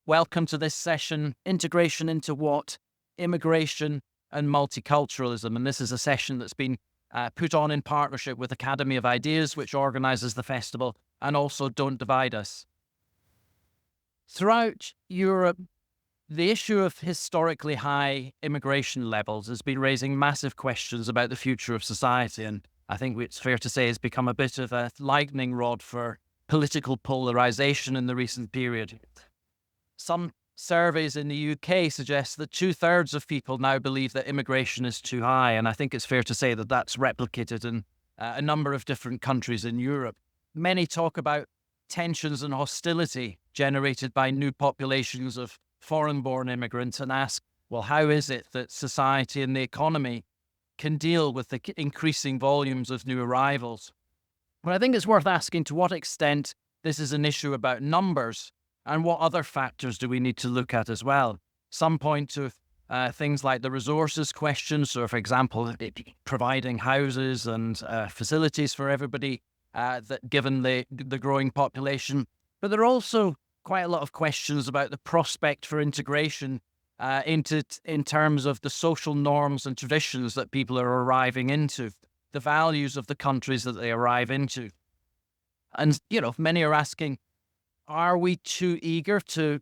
Welcome to this session, Integration into What? Immigration and Multiculturalism. And this is a session that's been put on in partnership with Academy of Ideas, which organises the festival, and also Don't Divide Us. Throughout Europe, the issue of historically high immigration levels has been raising massive questions about the future of society, and I think it's fair to say has become a bit of a lightning rod for political polarisation in the recent period. Some surveys in the UK suggest that 2/3 of people now believe that immigration is too high, and I think it's fair to say that that's replicated in a number of different countries in Europe. Many talk about tensions and hostility generated by new populations of foreign-born immigrants and ask, well, how is it that society and the economy can deal with the increasing volumes of new arrivals? But I think it's worth asking to what extent this is an issue about numbers and what other factors do we need to look at as well. Some point to things like the resources question, so for example, providing houses and facilities for everybody, that given the growing population. But there are also quite a lot of questions about the prospect for integration in terms of the social norms and traditions that people are arriving into, the values of the countries that they arrive into. And, many are asking, are we too eager to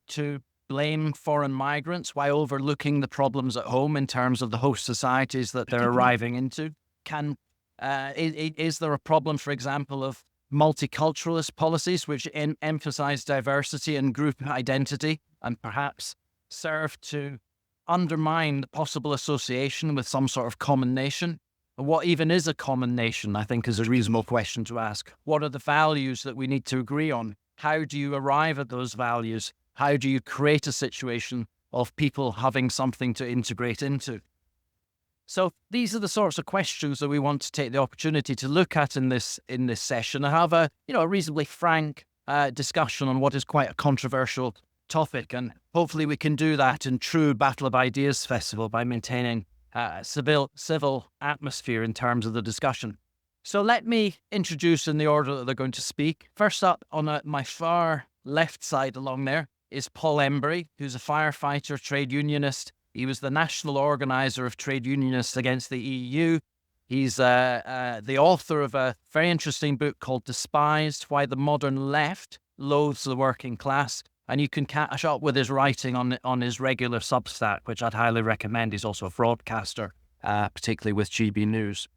blame foreign migrants while overlooking the problems at home in terms of the host societies that they're arriving into? Is there a problem, for example, of multiculturalist policies which emphasize diversity and group identity and perhaps serve to undermine the possible association with some sort of common nation? What even is a common nation, I think, is a reasonable question to ask. What are the values that we need to agree on? How do you arrive at those values? How do you create a situation of people having something to integrate into? So these are the sorts of questions that we want to take the opportunity to look at in this session and have a reasonably frank discussion on what is quite a controversial topic. And hopefully we can do that in true Battle of Ideas Festival by maintaining a civil atmosphere in terms of the discussion. So let me introduce in the order that they're going to speak. First up on my far left side along there is Paul Embery, who's a firefighter, trade unionist. He was the national organizer of trade unionists against the EU. He's the author of a very interesting book called Despised, Why the Modern Left Loathes the Working Class. And you can catch up with his writing on his regular Substack, which I'd highly recommend. He's also a broadcaster, particularly with GB News.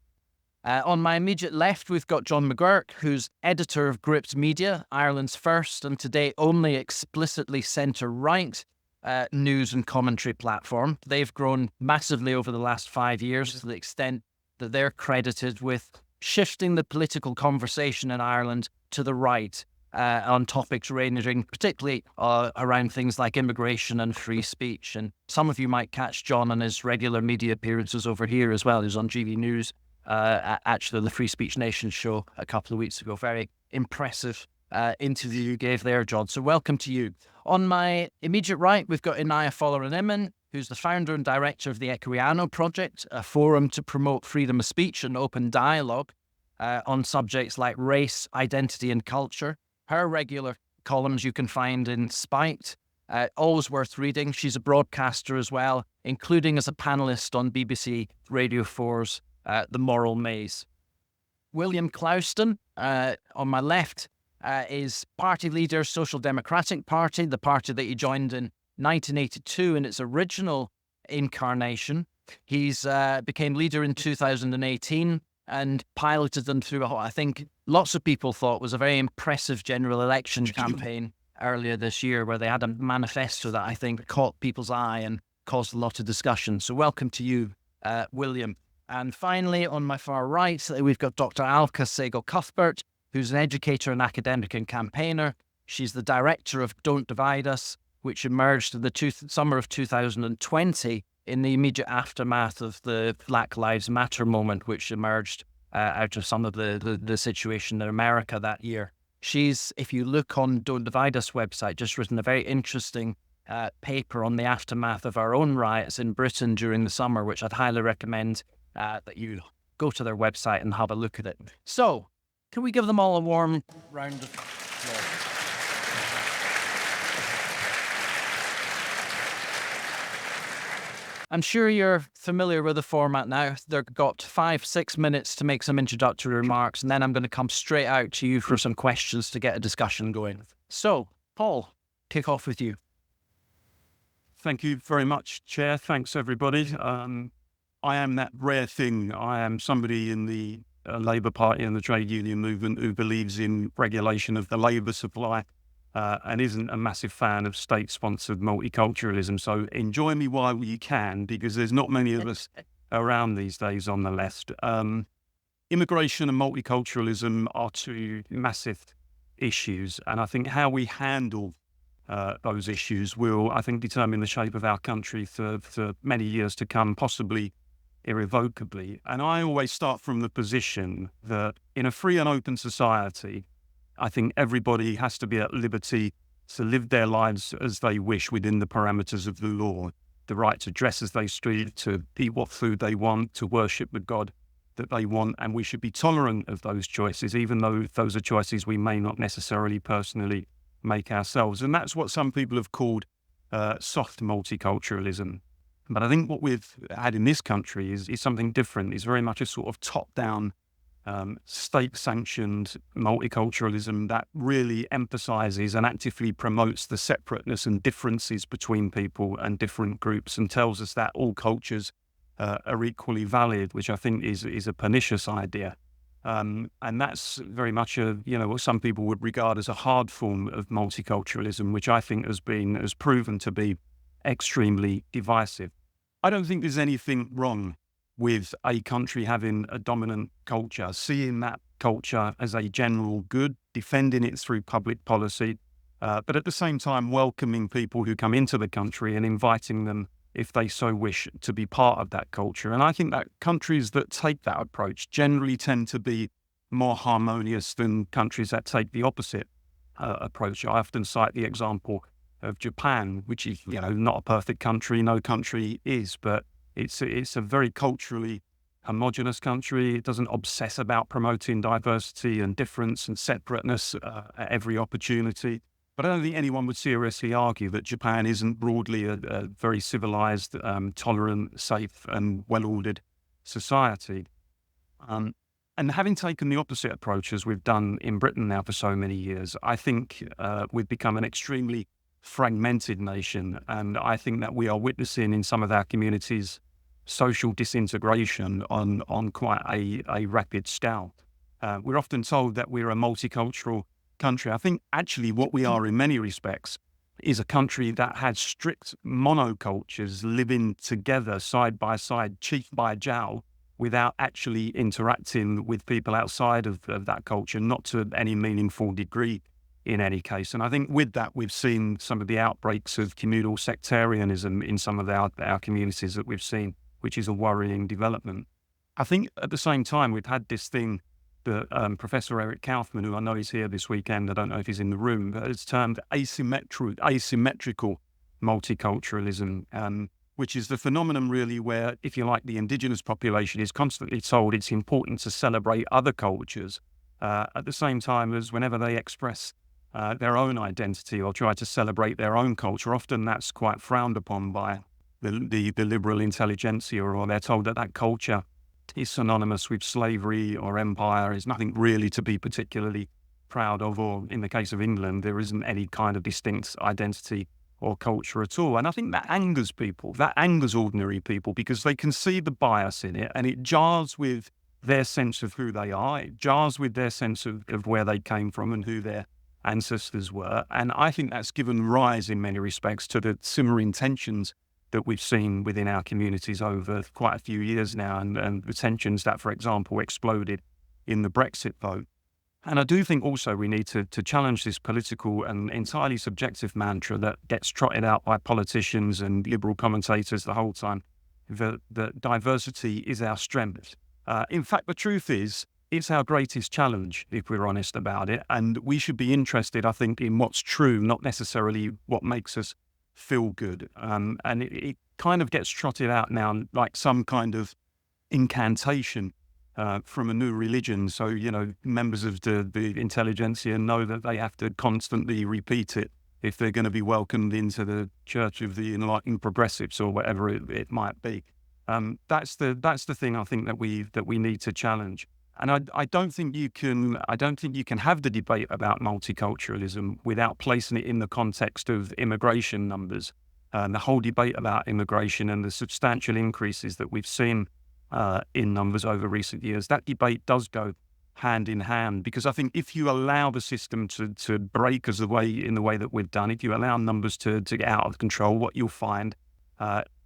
On my immediate left, we've got John McGuirk, who's editor of Gript Media, Ireland's first and today only explicitly centre-right news and commentary platform. They've grown massively over the last 5 years to the extent that they're credited with shifting the political conversation in Ireland to the right on topics ranging particularly around things like immigration and free speech. And some of you might catch John on his regular media appearances over here as well. He was on GB News. Actually, the Free Speech Nation show a couple of weeks ago. Very impressive interview you gave there, John. So welcome to you. On my immediate right, we've got Inaya Folarin Iman, who's the founder and director of the Equiano Project, a forum to promote freedom of speech and open dialogue on subjects like race, identity and culture. Her regular columns you can find in Spiked, always worth reading. She's a broadcaster as well, including as a panellist on BBC Radio 4's The Moral Maze. William Clouston, on my left, is party leader, Social Democratic Party, the party that he joined in 1982 in its original incarnation. He's became leader in 2018 and piloted them through what I think lots of people thought was a very impressive general election campaign earlier this year, where they had a manifesto that I think caught people's eye and caused a lot of discussion. So welcome to you, William. And finally, on my far right, we've got Dr. Alka Sehgal Cuthbert, who's an educator and academic and campaigner. She's the director of Don't Divide Us, which emerged in the summer of 2020 in the immediate aftermath of the Black Lives Matter moment, which emerged out of some of the situation in America that year. She's, if you look on Don't Divide Us website, just written a very interesting paper on the aftermath of our own riots in Britain during the summer, which I'd highly recommend that you go to their website and have a look at it. So, can we give them all a warm round of applause? I'm sure you're familiar with the format now. They've got 5-6 minutes to make some introductory remarks, and then I'm going to come straight out to you for some questions to get a discussion going. So, Paul, kick off with you. Thank you very much, Chair. Thanks, everybody. I am that rare thing. I am somebody in the Labour Party and the trade union movement who believes in regulation of the labour supply and isn't a massive fan of state-sponsored multiculturalism. So enjoy me while you can, because there's not many of us around these days on the left. Immigration and multiculturalism are two massive issues, and I think how we handle those issues will, I think, determine the shape of our country for many years to come, possibly irrevocably. And I always start from the position that in a free and open society, I think everybody has to be at liberty to live their lives as they wish within the parameters of the law. The right to dress as they choose, to eat what food they want, to worship the God that they want. And we should be tolerant of those choices, even though those are choices we may not necessarily personally make ourselves. And that's what some people have called soft multiculturalism. But I think what we've had in this country is something different. It's very much a sort of top-down, state-sanctioned multiculturalism that really emphasizes and actively promotes the separateness and differences between people and different groups, and tells us that all cultures are equally valid, which I think is a pernicious idea. And that's very much what some people would regard as a hard form of multiculturalism, which I think has proven to be extremely divisive. I don't think there's anything wrong with a country having a dominant culture, seeing that culture as a general good, defending it through public policy, but at the same time welcoming people who come into the country and inviting them, if they so wish, to be part of that culture. And I think that countries that take that approach generally tend to be more harmonious than countries that take the opposite approach. I often cite the example of Japan, which is, not a perfect country. No country is, but it's a very culturally homogenous country. It doesn't obsess about promoting diversity and difference and separateness at every opportunity. But I don't think anyone would seriously argue that Japan isn't broadly a very civilized, tolerant, safe, and well-ordered society. And having taken the opposite approach, as we've done in Britain now for so many years, I think we've become an extremely fragmented nation. And I think that we are witnessing in some of our communities social disintegration on quite a rapid scale. We're often told that we're a multicultural country. I think actually what we are in many respects is a country that has strict monocultures living together side by side, cheek by jowl, without actually interacting with people outside of that culture, not to any meaningful degree in any case. And I think with that, we've seen some of the outbreaks of communal sectarianism in some of our communities that we've seen, which is a worrying development. I think at the same time, we've had this thing that Professor Eric Kaufmann, who I know is here this weekend, I don't know if he's in the room, but it's termed asymmetrical multiculturalism, which is the phenomenon really where, if you like, the indigenous population is constantly told it's important to celebrate other cultures at the same time as whenever they express their own identity or try to celebrate their own culture, often that's quite frowned upon by the liberal intelligentsia, or they're told that culture is synonymous with slavery or empire, is nothing really to be particularly proud of, or in the case of England, there isn't any kind of distinct identity or culture at all. And I think that angers people, that angers ordinary people, because they can see the bias in it, and it jars with their sense of who they are, it jars with their sense of where they came from and who their ancestors were. And I think that's given rise in many respects to the simmering tensions that we've seen within our communities over quite a few years now, and the tensions that, for example, exploded in the Brexit vote. And I do think also we need to challenge this political and entirely subjective mantra that gets trotted out by politicians and liberal commentators the whole time, that diversity is our strength. In fact, the truth is, it's our greatest challenge, if we're honest about it. And we should be interested, I think, in what's true, not necessarily what makes us feel good. And it kind of gets trotted out now like some kind of incantation from a new religion. So, members of the intelligentsia know that they have to constantly repeat it if they're going to be welcomed into the Church of the Enlightened Progressives or whatever it might be. That's the thing I think that we need to challenge. And I don't think you can have the debate about multiculturalism without placing it in the context of immigration numbers. The whole debate about immigration and the substantial increases that we've seen in numbers over recent years, that debate does go hand in hand, because I think if you allow the system to break in the way that we've done, if you allow numbers to get out of control, what you'll find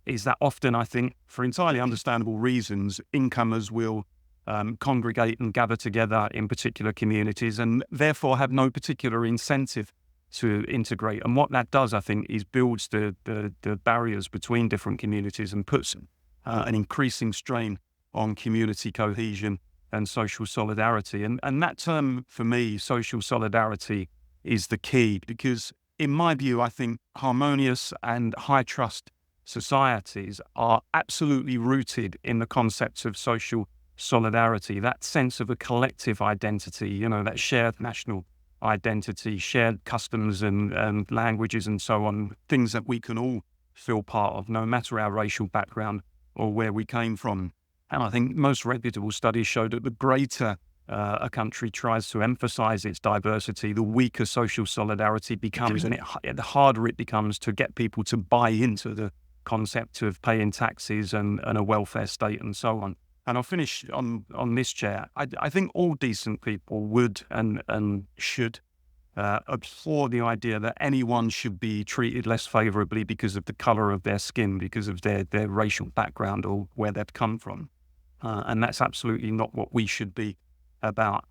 is that often, I think, for entirely understandable reasons, incomers will congregate and gather together in particular communities and therefore have no particular incentive to integrate. And what that does, I think, is builds the barriers between different communities and puts an increasing strain on community cohesion and social solidarity. And that term, for me, social solidarity, is the key, because in my view, I think harmonious and high trust societies are absolutely rooted in the concepts of social solidarity, that sense of a collective identity, that shared national identity, shared customs and languages and so on, things that we can all feel part of, no matter our racial background or where we came from. And I think most reputable studies show that the greater a country tries to emphasize its diversity, the weaker social solidarity becomes, and the harder it becomes to get people to buy into the concept of paying taxes and a welfare state and so on. And I'll finish on this, Chair. I think all decent people would and should abhor the idea that anyone should be treated less favorably because of the color of their skin, because of their racial background or where they've come from. And that's absolutely not what we should be about.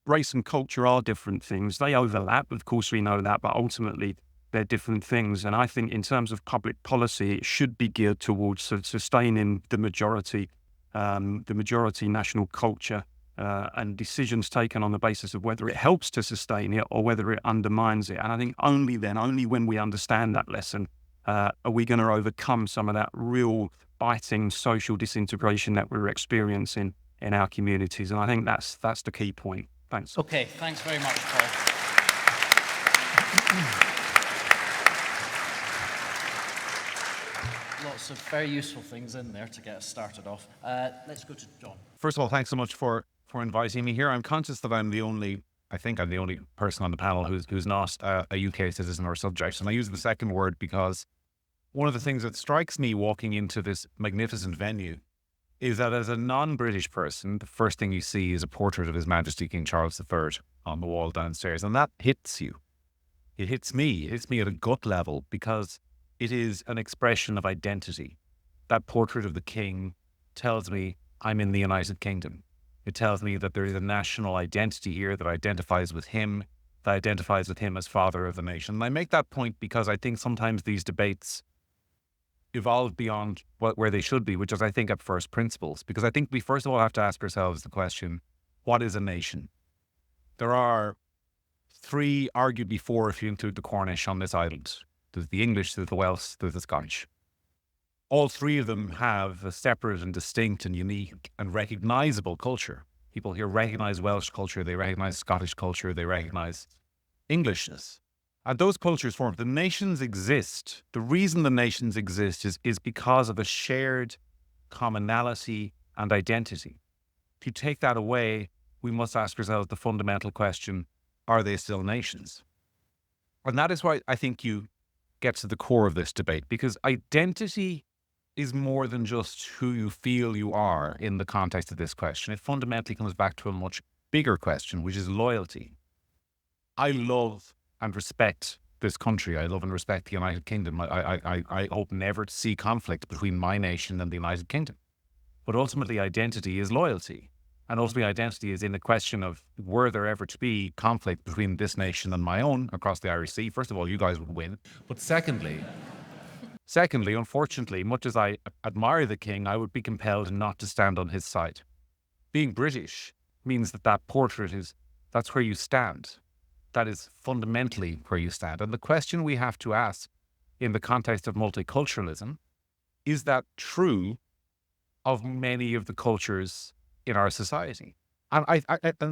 Race and culture are different things. They overlap, of course we know that, but ultimately they're different things. And I think in terms of public policy, it should be geared towards sustaining the majority national culture and decisions taken on the basis of whether it helps to sustain it or whether it undermines it. And I think only when we understand that lesson, are we going to overcome some of that real biting social disintegration that we're experiencing in our communities. And I think that's the key point. Thanks. Okay, thanks very much, Paul. Lots of very useful things in there to get us started off. Let's go to John. First of all, thanks so much for inviting me here. I'm conscious that I'm the only person on the panel who's not a UK citizen or subject. And I use the second word because one of the things that strikes me walking into this magnificent venue is that as a non-British person, the first thing you see is a portrait of His Majesty King Charles III on the wall downstairs. And that hits you. It hits me. It hits me at a gut level because it is an expression of identity. That portrait of the King tells me I'm in the United Kingdom. It tells me that there is a national identity here that identifies with him as father of the nation. And I make that point because I think sometimes these debates evolve beyond where they should be, which is, I think, at first principles. Because I think we first of all have to ask ourselves the question, what is a nation? There are three, arguably four if you include the Cornish on this island. There's the English, there's the Welsh, there's the Scottish. All three of them have a separate and distinct and unique and recognizable culture. People here recognize Welsh culture, they recognize Scottish culture, they recognize Englishness. And those cultures form. The nations exist. The reason the nations exist is because of a shared commonality and identity. If you take that away, we must ask ourselves the fundamental question, are they still nations? And that is why I think you get to the core of this debate, because identity is more than just who you feel you are in the context of this question. It fundamentally comes back to a much bigger question, which is loyalty. I love and respect this country. I love and respect the United Kingdom. I hope never to see conflict between my nation and the United Kingdom. But ultimately, identity is loyalty. And ultimately, identity is in the question of, were there ever to be conflict between this nation and my own across the Irish Sea? First of all, you guys would win. But secondly, unfortunately, much as I admire the King, I would be compelled not to stand on his side. Being British means that portrait that's where you stand. That is fundamentally where you stand. And the question we have to ask in the context of multiculturalism, is that true of many of the cultures in our society? And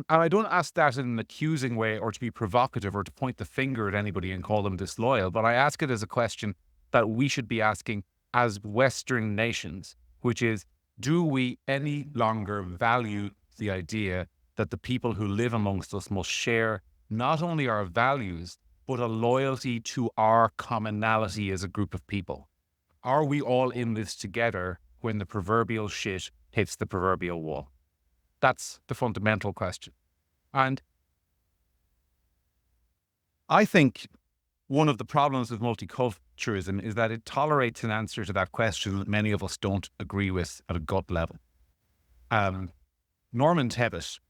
I don't ask that in an accusing way or to be provocative or to point the finger at anybody and call them disloyal, but I ask it as a question that we should be asking as Western nations, which is, do we any longer value the idea that the people who live amongst us must share not only our values, but a loyalty to our commonality as a group of people? Are we all in this together when the proverbial shit hits the proverbial wall? That's the fundamental question. And I think one of the problems with multiculturalism is that it tolerates an answer to that question that many of us don't agree with at a gut level. Norman Tebbit,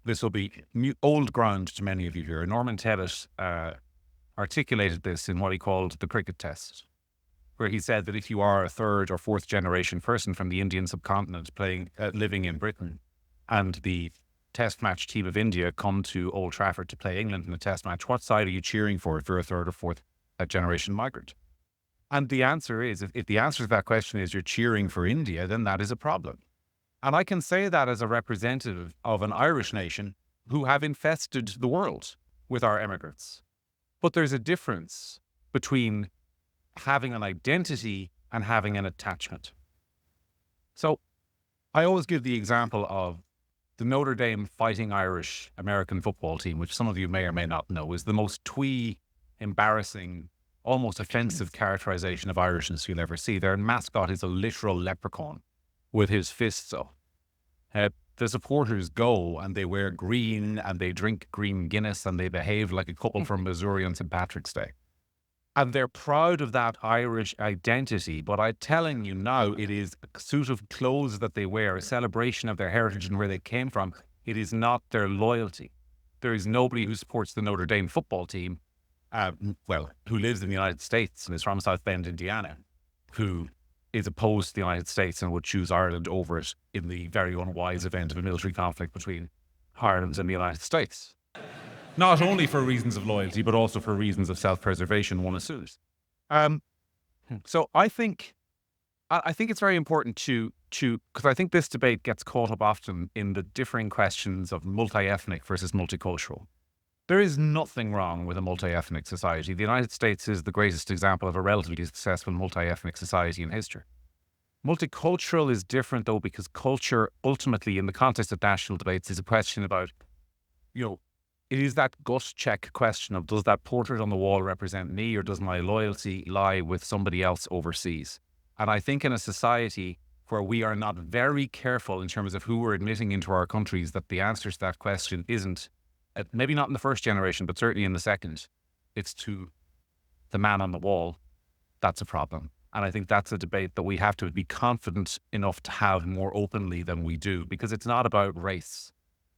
this will be old ground to many of you here. Norman Tebbit articulated this in what he called the cricket test, where he said that if you are a third or fourth generation person from the Indian subcontinent living in Britain, and the test match team of India come to Old Trafford to play England in a test match, what side are you cheering for if you're a third or fourth generation migrant? And the answer is, if the answer to that question is you're cheering for India, then that is a problem. And I can say that as a representative of an Irish nation who have infested the world with our immigrants. But there's a difference between having an identity and having an attachment. So I always give the example of the Notre Dame Fighting Irish American football team, which some of you may or may not know, is the most twee, embarrassing, almost offensive characterization of Irishness you'll ever see. Their mascot is a literal leprechaun with his fists up. The supporters go and they wear green and they drink green Guinness and they behave like a couple from Missouri on St. Patrick's Day. And they're proud of that Irish identity. But I'm telling you now, it is a suit of clothes that they wear, a celebration of their heritage and where they came from. It is not their loyalty. There is nobody who supports the Notre Dame football team, who lives in the United States and is from South Bend, Indiana, who is opposed to the United States and would choose Ireland over it in the very unwise event of a military conflict between Ireland and the United States. Not only for reasons of loyalty, but also for reasons of self-preservation, one assumes. So I think it's very important to because I think this debate gets caught up often in the differing questions of multi-ethnic versus multicultural. There is nothing wrong with a multi-ethnic society. The United States is the greatest example of a relatively successful multi-ethnic society in history. Multicultural is different, though, because culture, ultimately, in the context of national debates, is a question about, it is that gut check question of, does that portrait on the wall represent me, or does my loyalty lie with somebody else overseas? And I think in a society where we are not very careful in terms of who we're admitting into our countries, that the answer to that question isn't, maybe not in the first generation, but certainly in the second, it's to the man on the wall. That's a problem. And I think that's a debate that we have to be confident enough to have more openly than we do, because it's not about race.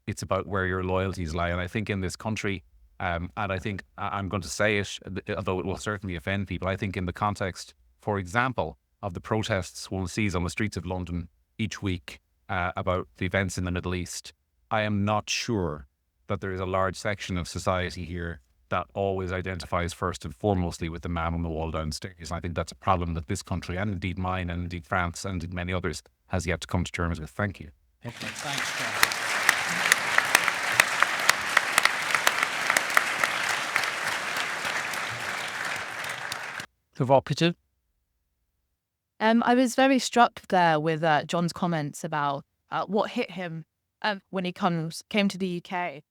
It's about where your loyalties lie. And I think in this country, and I think I'm going to say it, although it will certainly offend people, I think in the context, for example, of the protests one sees on the streets of London each week about the events in the Middle East, I am not sure that there is a large section of society here that always identifies first and foremostly with the man on the wall downstairs. And I think that's a problem that this country, and indeed mine, and indeed France, and indeed many others, has yet to come to terms with. Thank you. Okay, thanks, John. Provocative. I was very struck there with John's comments about what hit him when he came to the UK.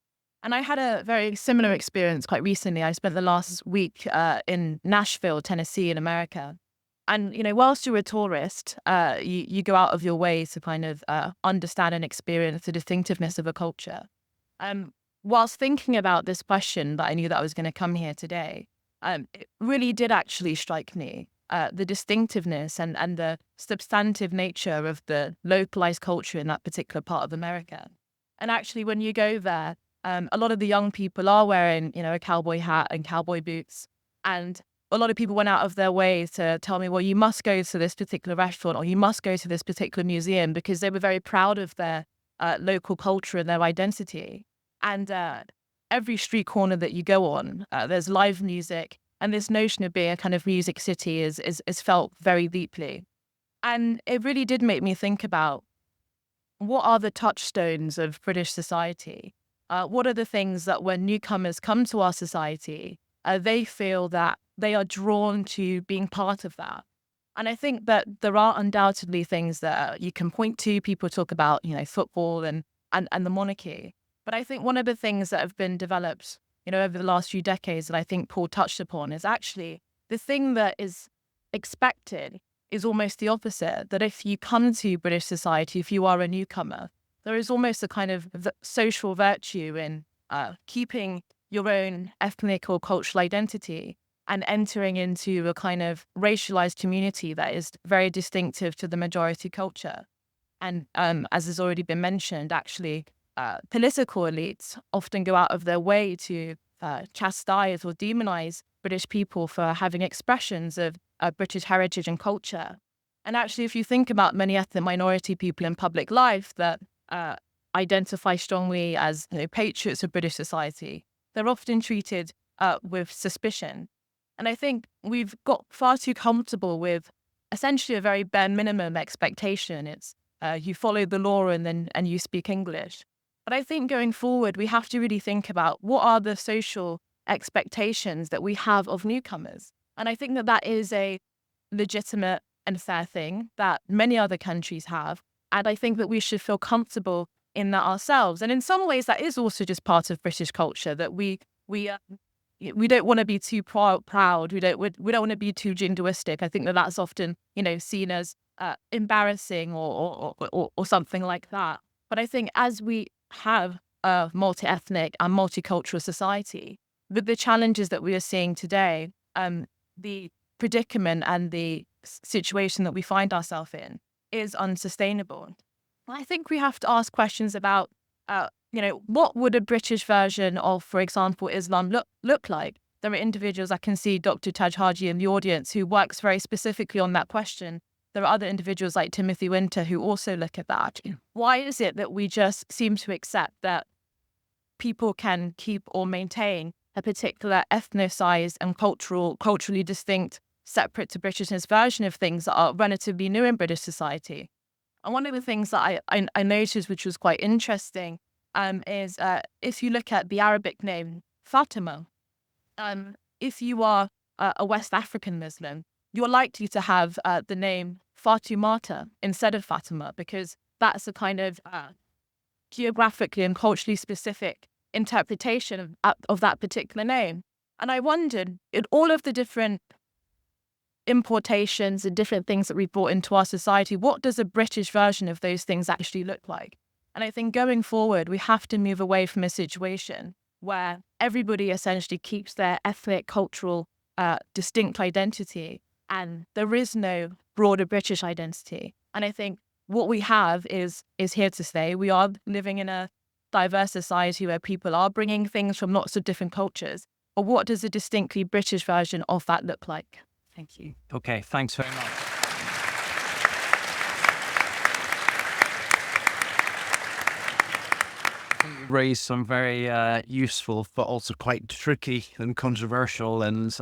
And I had a very similar experience quite recently. I spent the last week in Nashville, Tennessee in America. And, whilst you're a tourist, you go out of your way to kind of understand and experience the distinctiveness of a culture. Whilst thinking about this question that I knew that I was going to come here today, it really did actually strike me, the distinctiveness and the substantive nature of the localized culture in that particular part of America. And actually, when you go there, a lot of the young people are wearing, a cowboy hat and cowboy boots. And a lot of people went out of their way to tell me, well, you must go to this particular restaurant or you must go to this particular museum, because they were very proud of their local culture and their identity. And every street corner that you go on, there's live music. And this notion of being a kind of music city is felt very deeply. And it really did make me think about what are the touchstones of British society? What are the things that when newcomers come to our society, they feel that they are drawn to being part of that? And I think that there are undoubtedly things that you can point to. People talk about, football and the monarchy. But I think one of the things that have been developed, over the last few decades that I think Paul touched upon is actually the thing that is expected is almost the opposite. That if you come to British society, if you are a newcomer, there is almost a kind of social virtue in keeping your own ethnic or cultural identity and entering into a kind of racialized community that is very distinctive to the majority culture. And as has already been mentioned, actually, political elites often go out of their way to chastise or demonize British people for having expressions of British heritage and culture. And actually, if you think about many ethnic minority people in public life that identify strongly as patriots of British society, they're often treated with suspicion. And I think we've got far too comfortable with essentially a very bare minimum expectation. It's you follow the law and you speak English. But I think going forward, we have to really think about what are the social expectations that we have of newcomers. And I think that that is a legitimate and fair thing that many other countries have. And I think that we should feel comfortable in that ourselves. And in some ways, that is also just part of British culture, that we don't want to be too proud. We don't want to be too jingoistic. I think that that's often, seen as embarrassing or something like that. But I think as we have a multi-ethnic and multicultural society, with the challenges that we are seeing today, the predicament and the situation that we find ourselves in is unsustainable. I think we have to ask questions about, what would a British version of, for example, Islam look like? There are individuals, I can see Dr. Taj Haji in the audience, who works very specifically on that question. There are other individuals like Timothy Winter who also look at that. Why is it that we just seem to accept that people can keep or maintain a particular ethnicized and culturally distinct, separate to Britishness version of things that are relatively new in British society? And one of the things that I noticed, which was quite interesting, is if you look at the Arabic name Fatima, if you are a West African Muslim, you're likely to have the name Fatumata instead of Fatima, because that's a kind of geographically and culturally specific interpretation of that particular name. And I wondered, in all of the different importations and different things that we've brought into our society, what does a British version of those things actually look like? And I think going forward, we have to move away from a situation where everybody essentially keeps their ethnic, cultural, distinct identity, and there is no broader British identity. And I think what we have is here to stay. We are living in a diverse society where people are bringing things from lots of different cultures. But what does a distinctly British version of that look like? Thank you. Okay, thanks very much. You raised some very useful, but also quite tricky and controversial and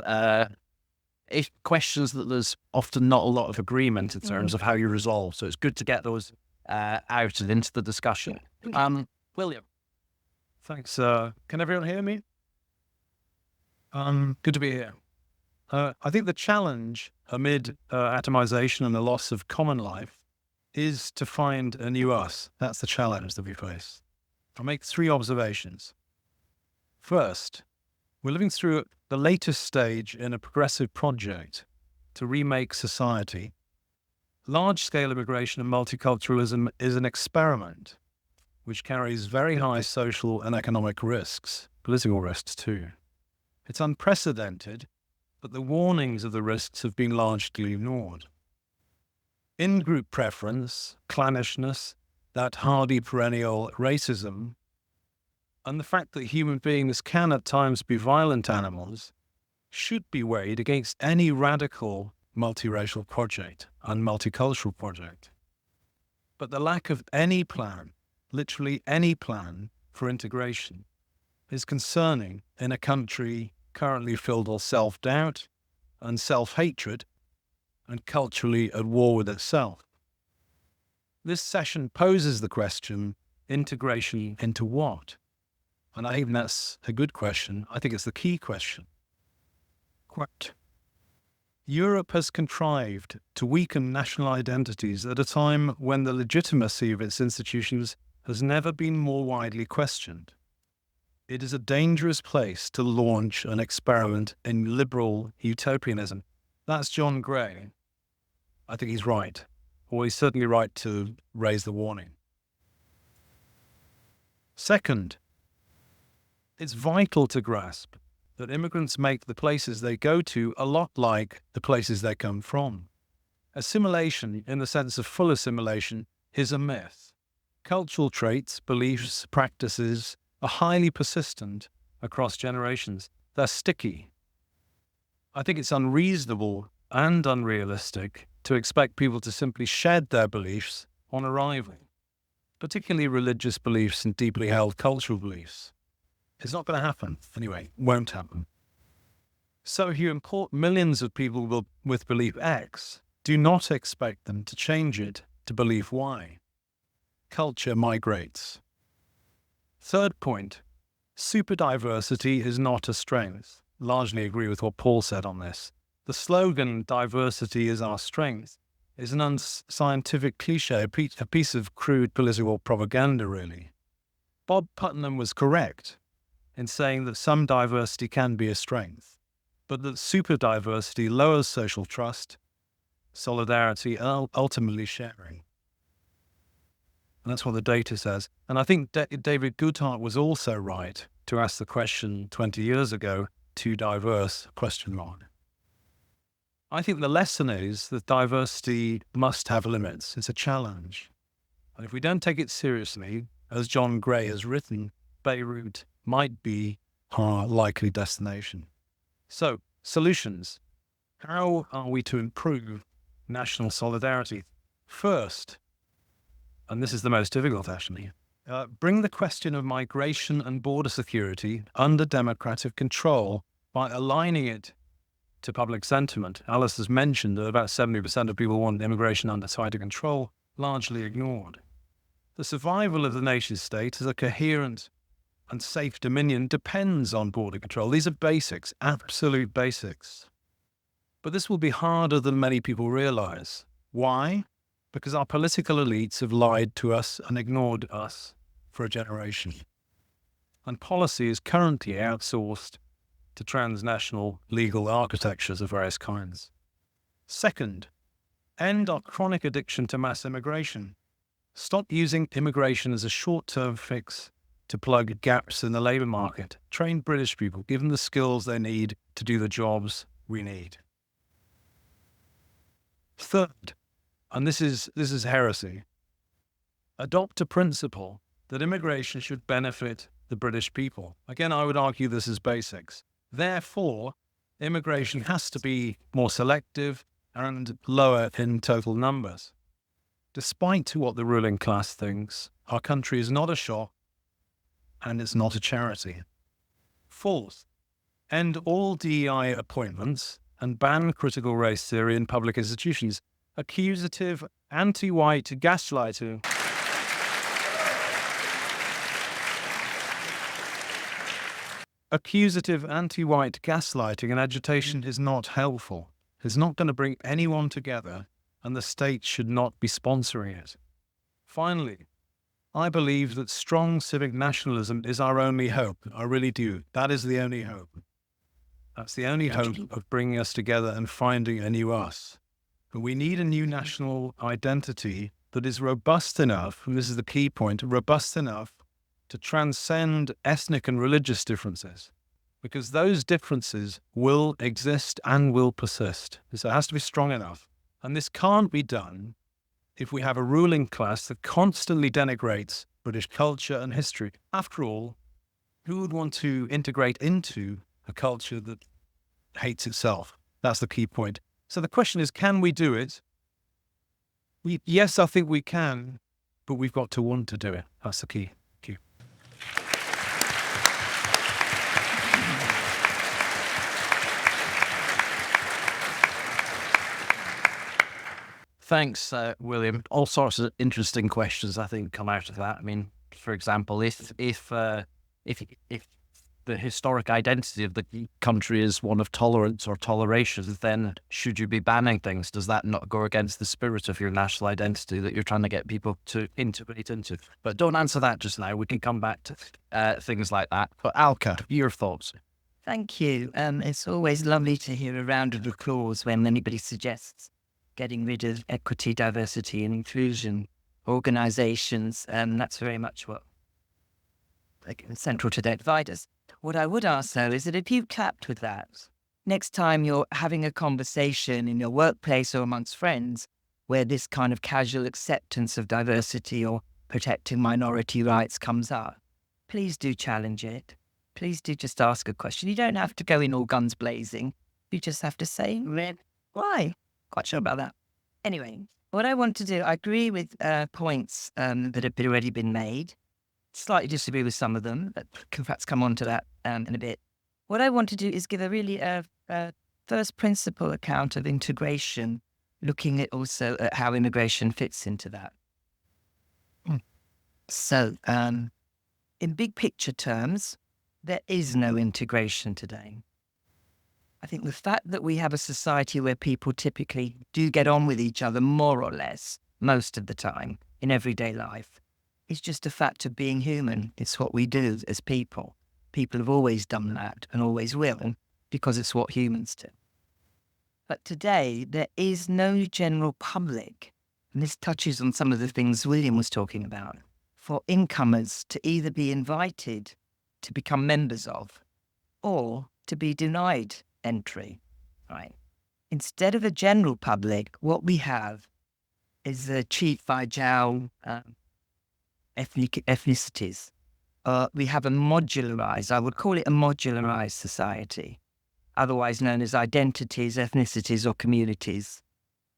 questions that there's often not a lot of agreement in terms of how you resolve. So it's good to get those out and into the discussion. William. Thanks. Can everyone hear me? Good to be here. I think the challenge amid atomization and the loss of common life is to find a new us. That's the challenge that we face. I'll make 3 observations. First, we're living through the latest stage in a progressive project to remake society. Large-scale immigration and multiculturalism is an experiment which carries very high social and economic risks, political risks too. It's unprecedented, but the warnings of the risks have been largely ignored. In-group preference, clannishness, that hardy perennial racism, and the fact that human beings can at times be violent animals should be weighed against any radical multiracial project and multicultural project. But the lack of any plan, literally any plan for integration, is concerning in a country currently filled with self-doubt and self-hatred and culturally at war with itself. This session poses the question, integration into what? And I think that's a good question. I think it's the key question. Quote, Europe has contrived to weaken national identities at a time when the legitimacy of its institutions has never been more widely questioned. It is a dangerous place to launch an experiment in liberal utopianism. That's John Gray. I think he's right. Or he's certainly right to raise the warning. Second, it's vital to grasp that immigrants make the places they go to a lot like the places they come from. Assimilation, in the sense of full assimilation, is a myth. Cultural traits, beliefs, practices are highly persistent across generations. They're sticky. I think it's unreasonable and unrealistic to expect people to simply shed their beliefs on arriving, particularly religious beliefs and deeply held cultural beliefs. It's not going to happen. Anyway, won't happen. So if you import millions of people with belief X, do not expect them to change it to belief Y. Culture migrates. Third point, superdiversity is not a strength. Largely agree with what Paul said on this. The slogan, diversity is our strength, is an unscientific cliche, a piece of crude political propaganda, really. Bob Putnam was correct in saying that some diversity can be a strength, but that superdiversity lowers social trust, solidarity, and ultimately sharing. And that's what the data says. And I think David Guthart was also right to ask the question 20 years ago, too diverse, ? I think the lesson is that diversity must have limits. It's a challenge. And if we don't take it seriously, as John Gray has written, Beirut might be our likely destination. So, solutions. How are we to improve national solidarity? First, and this is the most difficult actually, bring the question of migration and border security under democratic control by aligning it to public sentiment. Alice has mentioned that about 70% of people want immigration under tighter control, largely ignored. The survival of the nation state as a coherent and safe dominion depends on border control. These are basics, absolute basics. But this will be harder than many people realize. Why? Because our political elites have lied to us and ignored us for a generation. And policy is currently outsourced to transnational legal architectures of various kinds. Second, end our chronic addiction to mass immigration. Stop using immigration as a short-term fix to plug gaps in the labour market. Train British people, give them the skills they need to do the jobs we need. Third, and this is heresy, adopt a principle that immigration should benefit the British people. Again, I would argue this is basics. Therefore, immigration has to be more selective and lower in total numbers. Despite what the ruling class thinks, our country is not a shop and it's not a charity. Fourth, end all DEI appointments and ban critical race theory in public institutions. Accusative, anti-white gaslighting. Accusative, anti-white gaslighting and agitation is not helpful. It's not going to bring anyone together, and the state should not be sponsoring it. Finally, I believe that strong civic nationalism is our only hope. I really do. That is the only hope. That's the only hope of bringing us together and finding a new us. But we need a new national identity that is robust enough, and this is the key point, robust enough to transcend ethnic and religious differences, because those differences will exist and will persist. So it has to be strong enough. And this can't be done if we have a ruling class that constantly denigrates British culture and history. After all, who would want to integrate into a culture that hates itself? That's the key point. So the question is, can we do it? Yes, I think we can, but we've got to want to do it. That's the key. Thank you. Thanks, William. All sorts of interesting questions, I think, come out of that. I mean, for example, if the historic identity of the country is one of tolerance or toleration, then should you be banning things? Does that not go against the spirit of your national identity that you're trying to get people to integrate into? But don't answer that just now. We can come back to things like that. But Alka, your thoughts? Thank you. It's always lovely to hear a round of applause when anybody suggests getting rid of equity, diversity and inclusion organisations. That's very much what central to their dividers. What I would ask, though, is that if you clapped with that, next time you're having a conversation in your workplace or amongst friends where this kind of casual acceptance of diversity or protecting minority rights comes up, please do challenge it. Please do just ask a question. You don't have to go in all guns blazing. You just have to say, why? Quite sure about that. Anyway, what I want to do, I agree with points that have already been made. Slightly disagree with some of them, but can perhaps come on to that in a bit. What I want to do is give a really first principle account of integration, looking at also at how immigration fits into that. So, in big picture terms, there is no integration today. I think the fact that we have a society where people typically do get on with each other more or less most of the time in everyday life is just a fact of being human. It's what we do as people. People have always done that and always will because it's what humans do. But today, there is no general public, and this touches on some of the things William was talking about, for incomers to either be invited to become members of or to be denied entry, right? Instead of a general public, what we have is the cheap fragile ethnicities. We have a modularized, I would call it a modularized society, otherwise known as identities, ethnicities, or communities.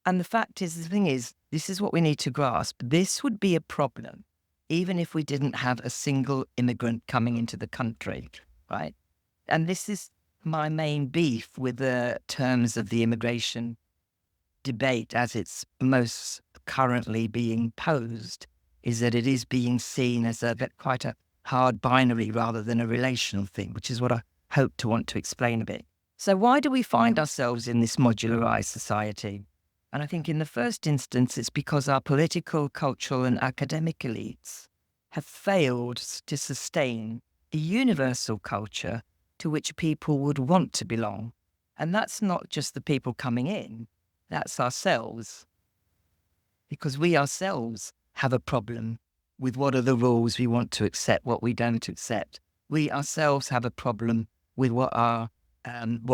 And the fact is, the thing is, this is what we need to grasp. This would be a problem, even if we didn't have a single immigrant coming into the country, right? And this is my main beef with the terms of the immigration debate as it's most currently being posed, is that it is being seen as quite a hard binary rather than a relational thing, which is what I hope to want to explain a bit. So why do we find ourselves in this modularized society? And I think in the first instance, it's because our political, cultural and academic elites have failed to sustain a universal culture to which people would want to belong. And that's not just the people coming in, that's ourselves. Because we ourselves have a problem with what are the rules we want to accept, what we don't accept. We ourselves have a problem with what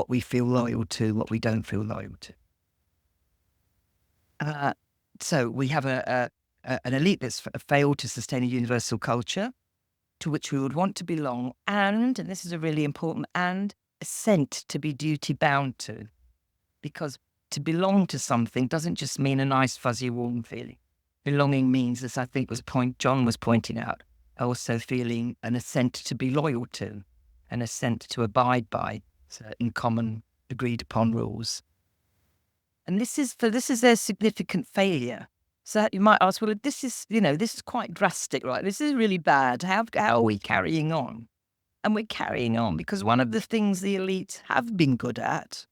we feel loyal to, what we don't feel loyal to. So we have an elite that's failed to sustain a universal culture to which we would want to belong, and this is a really important, and assent to be duty bound to. Because to belong to something doesn't just mean a nice, fuzzy, warm feeling. Belonging means, as I think John was pointing out, also feeling an assent to be loyal to, an assent to abide by certain common agreed upon rules. And this is their significant failure. So you might ask, well, this is quite drastic, right? This is really bad. How are we carrying on? And we're carrying on because one of the things the elites have been good at,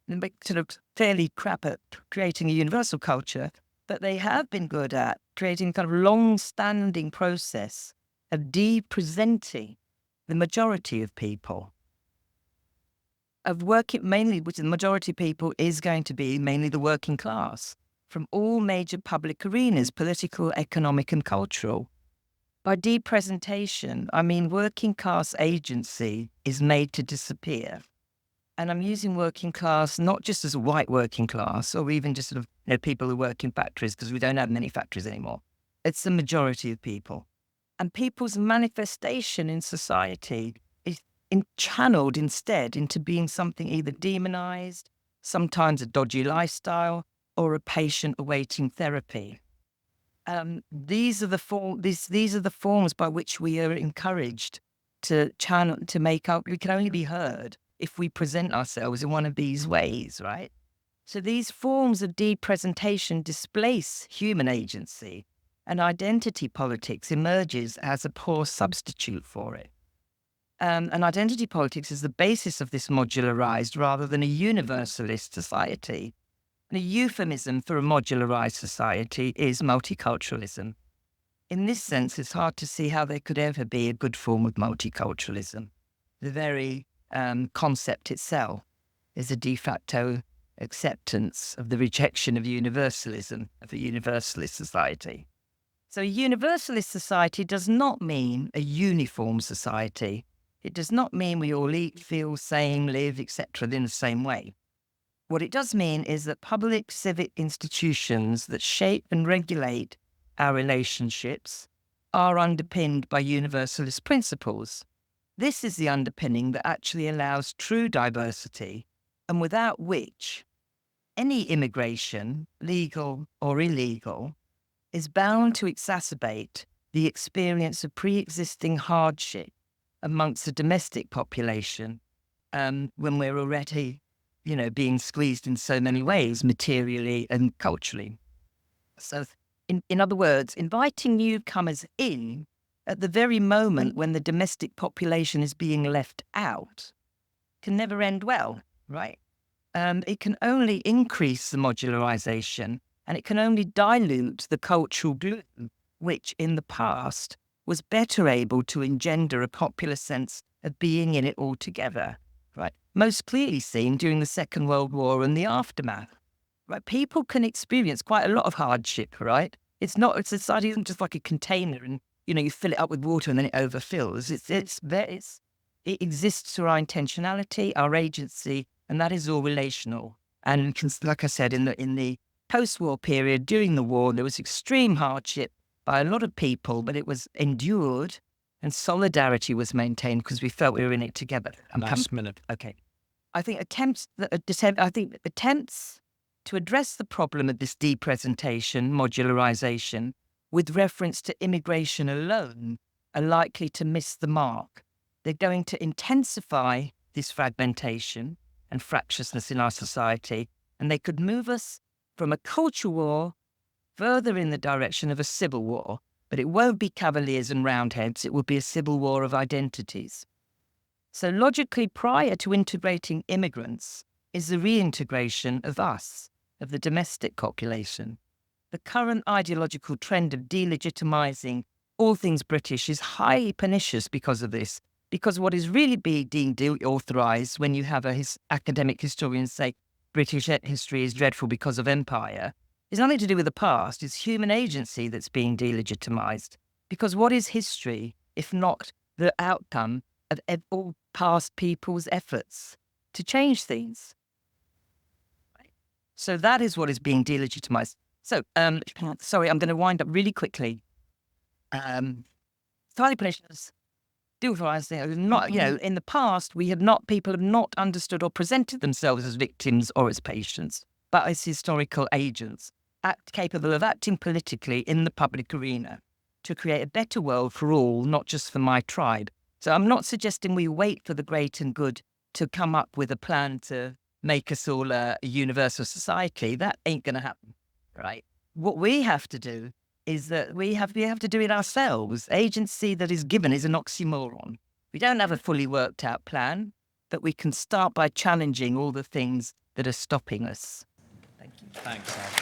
and they're sort of fairly crap at creating a universal culture, but they have been good at creating kind of long-standing process of de-presenting the majority of people, of working mainly, which the majority of people is going to be mainly the working class, from all major public arenas, political, economic and cultural. By de-presentation, I mean working class agency is made to disappear. And I'm using working class not just as a white working class or even just sort of people who work in factories, because we don't have many factories anymore. It's the majority of people. And people's manifestation in society is channeled instead into being something either demonized, sometimes a dodgy lifestyle, or a patient awaiting therapy. These are the forms by which we are encouraged to channel, to make up. We can only be heard if we present ourselves in one of these ways, right? So these forms of depresentation displace human agency, and identity politics emerges as a poor substitute for it. And identity politics is the basis of this modularized rather than a universalist society. And a euphemism for a modularized society is multiculturalism. In this sense, it's hard to see how there could ever be a good form of multiculturalism. The very concept itself is a de facto acceptance of the rejection of universalism, of a universalist society. So a universalist society does not mean a uniform society. It does not mean we all eat, feel, same, live, etc. in the same way. What it does mean is that public civic institutions that shape and regulate our relationships are underpinned by universalist principles. This is the underpinning that actually allows true diversity, and without which any immigration, legal or illegal, is bound to exacerbate the experience of pre-existing hardship amongst the domestic population when we're already, being squeezed in so many ways, materially and culturally. So, in other words, inviting newcomers in at the very moment when the domestic population is being left out can never end well, right? It can only increase the modularization, and it can only dilute the cultural glue, which in the past was better able to engender a popular sense of being in it all together, right? Most clearly seen during the Second World War and the aftermath, right? People can experience quite a lot of hardship, right? Society isn't just like a container and, you fill it up with water and then it overfills. It exists through our intentionality, our agency, and that is all relational. And like I said, in the post-war period, during the war, there was extreme hardship by a lot of people, but it was endured and solidarity was maintained because we felt we were in it together. Last minute. Okay. I think attempts to address the problem of this depresentation, modularization, with reference to immigration alone, are likely to miss the mark. They're going to intensify this fragmentation and fractiousness in our society, and they could move us from a culture war further in the direction of a civil war. But it won't be cavaliers and roundheads, it will be a civil war of identities. So logically, prior to integrating immigrants is the reintegration of us, of the domestic population. The current ideological trend of delegitimizing all things British is highly pernicious because of this, because what is really being deemed authorized when you have academic historians say British history is dreadful because of empire, is nothing to do with the past. It's human agency that's being delegitimized. Because what is history if not the outcome of all past people's efforts to change things? So that is what is being delegitimized. So, sorry, I'm going to wind up really quickly. Highly pernicious, not, in the past, people have not understood or presented themselves as victims or as patients, but as historical agents, capable of acting politically in the public arena to create a better world for all, not just for my tribe. So I'm not suggesting we wait for the great and good to come up with a plan to make us all a universal society. That ain't going to happen, right? What we have to do is that we have to do it ourselves. Agency that is given is an oxymoron. We don't have a fully worked out plan, but we can start by challenging all the things that are stopping us. Thank you. Thanks, Alka.